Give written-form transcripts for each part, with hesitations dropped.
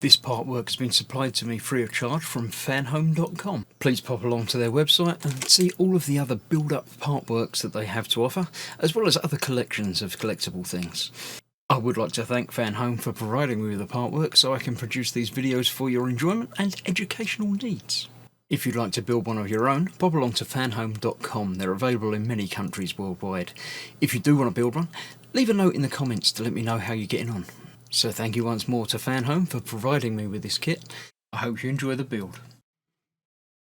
This artwork has been supplied to me free of charge from Fanhome.com. Please pop along to their website and see all of the other build-up artworks that they have to offer, as well as other collections of collectible things. I would like to thank Fanhome for providing me with the artwork so I can produce these videos for your enjoyment and educational needs. If you'd like to build one of your own, pop along to fanhome.com. They're available in many countries worldwide. If you do want to build one, leave a note in the comments to let me know how you're getting on. So thank you once more to Fanhome for providing me with this kit. I hope you enjoy the build.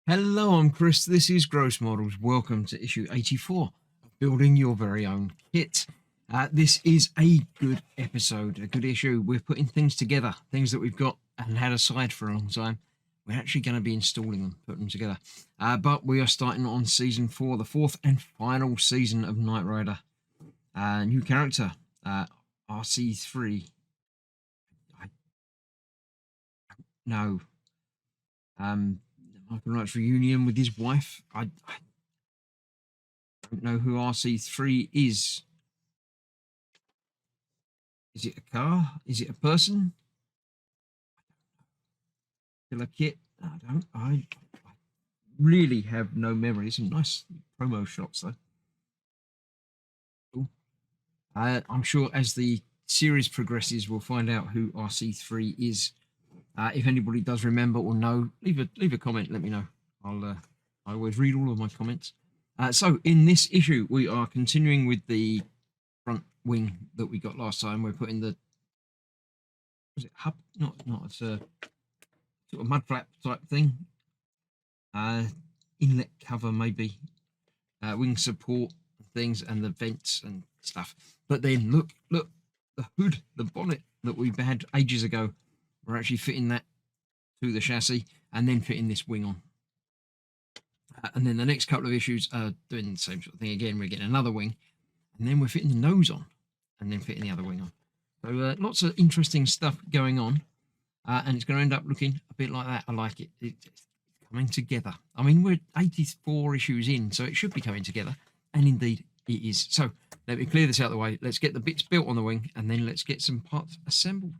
Hello, I'm Chris. This is Gross Models. Welcome to issue 84 of Building Your Very Own Kit. This is a good episode, a good issue. We're putting things together, things that we've got and had aside for a long time. We're actually going to be installing them, putting them together. But we are starting on season 4, the fourth and final season of Knight Rider. New character, RC3. No. Michael Knight's reunion with his wife. I don't know who RC3 is. Is it a car? Is it a person? Killer Kitt? I really have no memory. Some nice promo shots though. Cool. I'm sure as the series progresses, we'll find out who RC3 is. If anybody does remember or know, leave a comment. Let me know. I always read all of my comments. So in this issue, we are continuing with the front wing that we got last time. We're putting the hub? Not it's a sort of mud flap type thing. Inlet cover maybe. Wing support things and the vents and stuff. But then look, the hood, the bonnet that we had ages ago. We're actually fitting that to the chassis and then fitting this wing on. And then the next couple of issues are doing the same sort of thing again. We're getting another wing and then we're fitting the nose on and then fitting the other wing on. So lots of interesting stuff going on. And it's going to end up looking a bit like that. I like it. It's coming together. I mean, we're 84 issues in, so it should be coming together. And indeed it is. So let me clear this out of the way. Let's get the bits built on the wing and then let's get some parts assembled.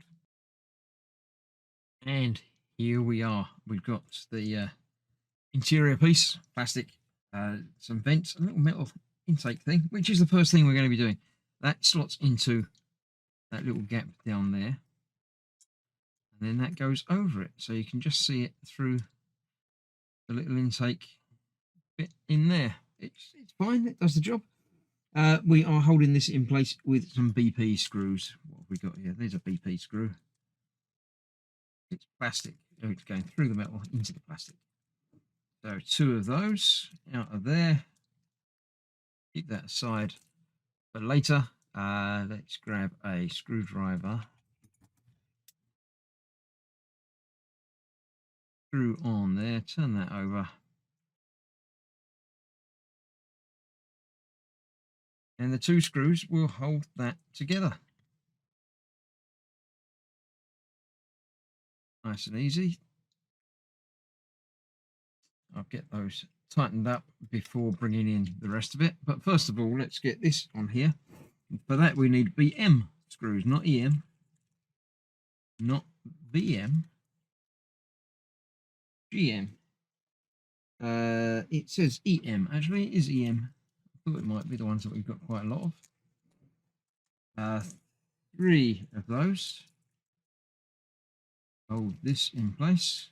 And here we are. We've got the interior piece, plastic, some vents, a little metal intake thing, which is the first thing we're going to be doing. That slots into that little gap down there. And then that goes over it. So you can just see it through the little intake bit in there. It's fine. It does the job. We are holding this in place with some BP screws. What have we got here? There's a BP screw. It's plastic. It's going through the metal into the plastic. So 2 of those out of there. Keep that aside for later. Let's grab a screwdriver. Screw on there. Turn that over. And the 2 screws will hold that together. Nice and easy. I'll get those tightened up before bringing in the rest of it. But first of all, let's get this on here. For that, we need BM screws, not EM. Not BM. GM. It says EM. Actually, it is EM. I thought it might be the ones that we've got quite a lot of. 3 of those. Hold this in place.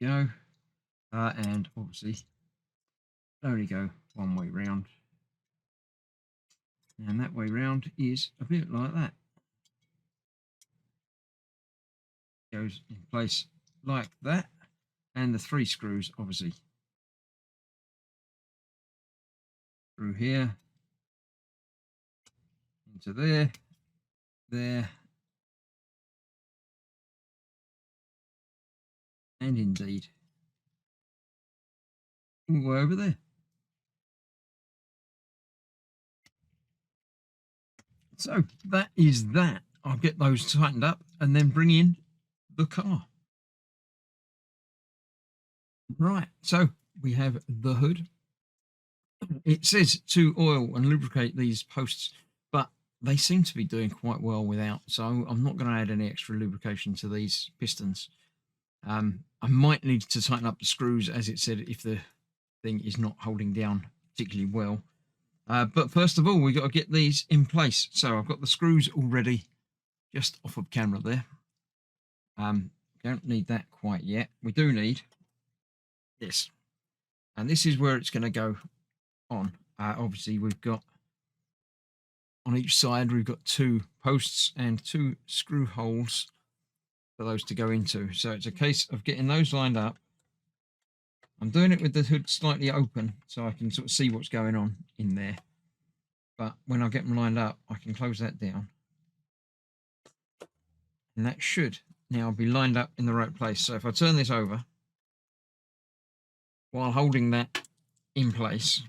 Go. And obviously only go one way round. And that way round is a bit like that. Goes in place like that. And the 3 screws obviously through here into there, and indeed all the way over there. So that is that. I'll get those tightened up and then bring in the car. Right, so we have the hood. It says to oil and lubricate these posts, but they seem to be doing quite well without, so I'm not going to add any extra lubrication to these pistons. I might need to tighten up the screws, as it said, if the thing is not holding down particularly well. But first of all, we've got to get these in place. So I've got the screws already just off of camera there. Don't need that quite yet. We do need this. And this is where it's going to go on. Obviously, we've got on each side, we've got 2 posts and 2 screw holes for those to go into. So it's a case of getting those lined up. I'm doing it with the hood slightly open so I can sort of see what's going on in there. But when I get them lined up, I can close that down. And that should now be lined up in the right place. So if I turn this over, while holding that in place,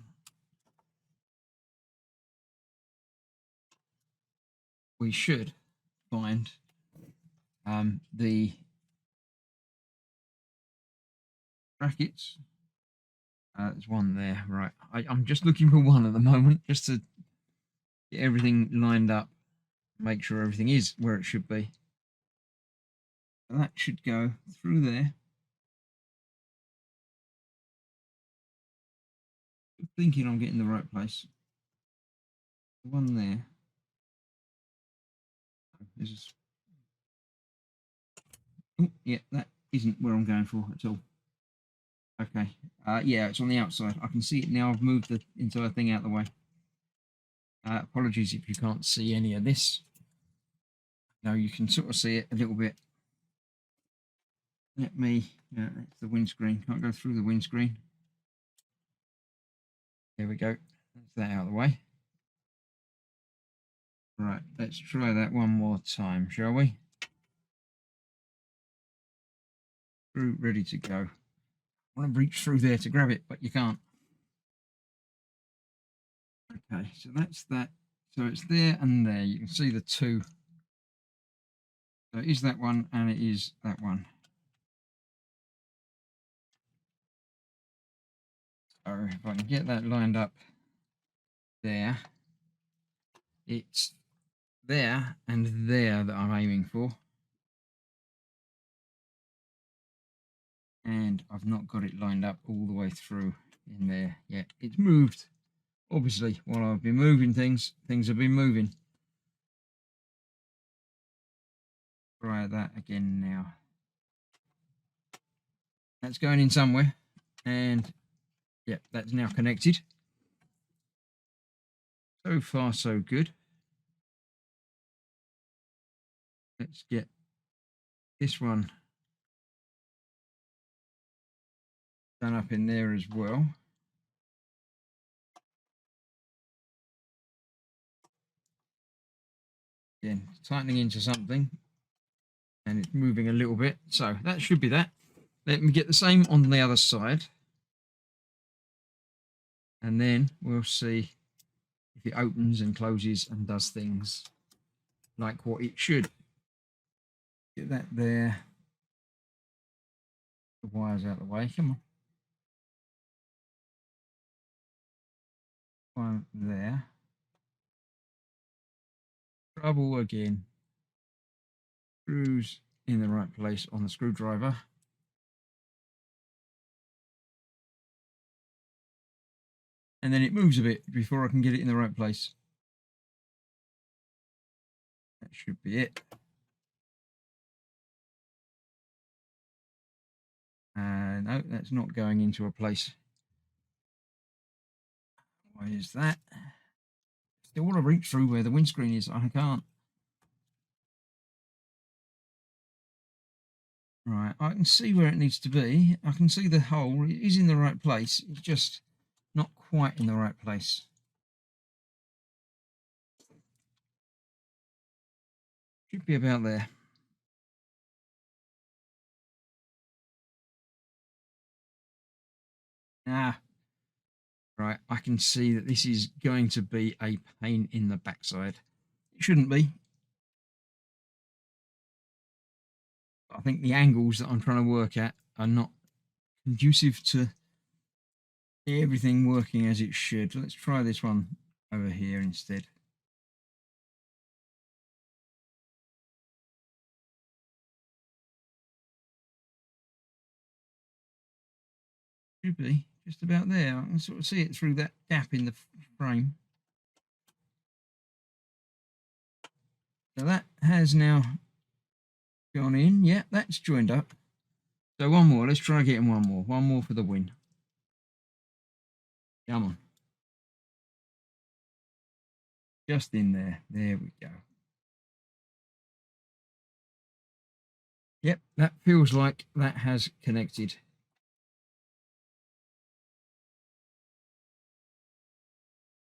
we should find the brackets. There's one there, right. I'm just looking for one at the moment, just to get everything lined up, make sure everything is where it should be. And that should go through there. I'm thinking I'm getting the right place. The one there. This is... Oh, yeah, that isn't where I'm going for at all. Okay. Yeah, it's on the outside. I can see it now. I've moved the entire thing out of the way. Apologies if you can't see any of this. Now you can sort of see it a little bit. Let me, that's the windscreen. Can't go through the windscreen. There we go. That's that out of the way. Right, let's try that one more time, shall we? Screw ready to go. I want to reach through there to grab it, but you can't. Okay, so that's that. So it's there and there. You can see the 2. So it is that one and it is that one. So if I can get that lined up there, it's there and there that I'm aiming for. And I've not got it lined up all the way through in there yet. It's moved. Obviously, while I've been moving things have been moving. Try that again now. That's going in somewhere. And yeah, that's now connected. So far, so good. Let's get this one done up in there as well. Again, tightening into something. And it's moving a little bit. So that should be that. Let me get the same on the other side. And then we'll see if it opens and closes and does things like what it should. Get that there. The wires out of the way. Come on. One there. Trouble again. Screws in the right place on the screwdriver. And then it moves a bit before I can get it in the right place. That should be it. No, that's not going into a place. Why is that? Still want to reach through where the windscreen is. I can't. Right, I can see where it needs to be. I can see the hole. It is in the right place. It's just not quite in the right place. Should be about there. Right, I can see that this is going to be a pain in the backside. It shouldn't be. I think the angles that I'm trying to work at are not conducive to everything working as it should. Let's try this one over here instead. should be just about there. I can sort of see it through that gap in the frame. So that has now gone in. Yeah, that's joined up. So one more. Let's try getting one more. One more for the win. Come on. Just in there. There we go. Yep, that feels like that has connected.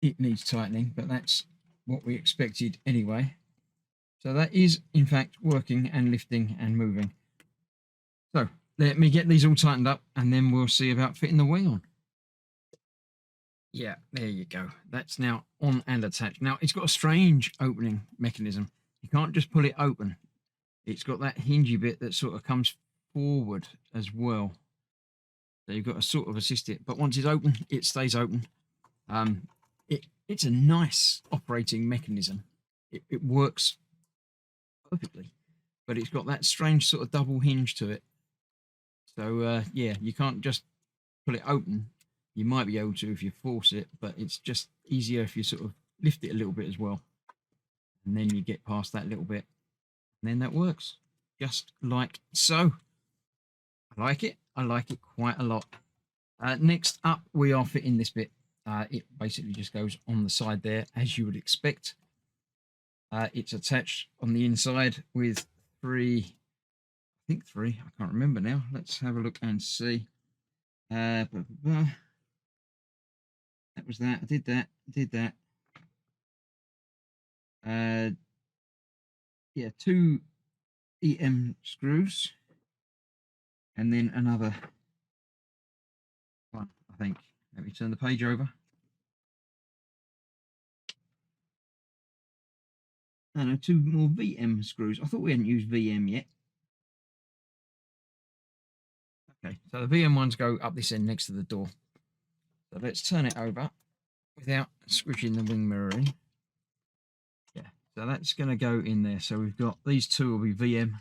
It needs tightening, but that's what we expected anyway. So that is, in fact, working and lifting and moving. So let me get these all tightened up, and then we'll see about fitting the wing on. Yeah, there you go. That's now on and attached. Now, it's got a strange opening mechanism. You can't just pull it open. It's got that hingy bit that sort of comes forward as well. So you've got to sort of assist it. But once it's open, it stays open. It's a nice operating mechanism. It works perfectly. But it's got that strange sort of double hinge to it. So, yeah, you can't just pull it open. You might be able to if you force it, but it's just easier if you sort of lift it a little bit as well. And then you get past that little bit. And then that works. Just like so. I like it. I like it quite a lot. Next up, we are fitting this bit. It basically just goes on the side there, as you would expect. It's attached on the inside with three, I think three, I can't remember now. Let's have a look and see. That was that. I did that. Yeah, 2 EM screws. And then another one, I think. Let me turn the page over. And 2 more VM screws. I thought we hadn't used VM yet. Okay, so the VM ones go up this end next to the door. So let's turn it over without squishing the wing mirror in. Yeah, so that's going to go in there. So we've got these 2 will be VM.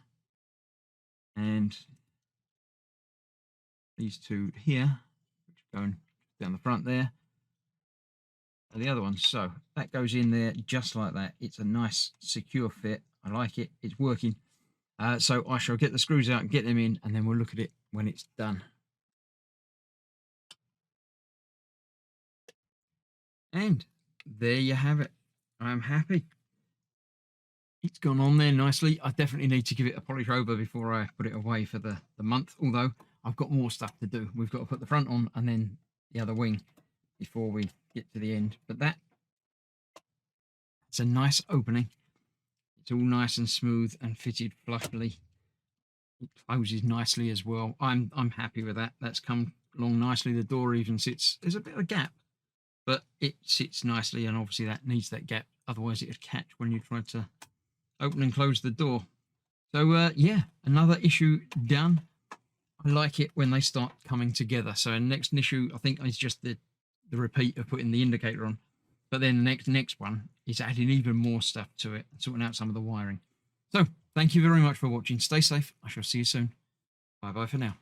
And these 2 here, which are going down the front there. And the other one, so that goes in there just like that. It's a nice secure fit. I like it. It's working. So I shall get the screws out and get them in, and then we'll look at it when it's done. And there you have it. I'm happy. It's gone on there nicely. I definitely need to give it a polish over before I put it away for the month, although I've got more stuff to do. We've got to put the front on and then the other wing before we get to the end. But it's a nice opening. It's all nice and smooth and fitted flushly. It closes nicely as well. I'm happy with that. That's come along nicely. The door even sits. There's a bit of a gap, but it sits nicely, and obviously that needs that gap. Otherwise, it would catch when you try to open and close the door. So yeah, another issue done. I like it when they start coming together. So next issue, I think, is just the repeat of putting the indicator on. But then the next one is adding even more stuff to it and sorting out some of the wiring. So thank you very much for watching. Stay safe. I shall see you soon. Bye bye for now.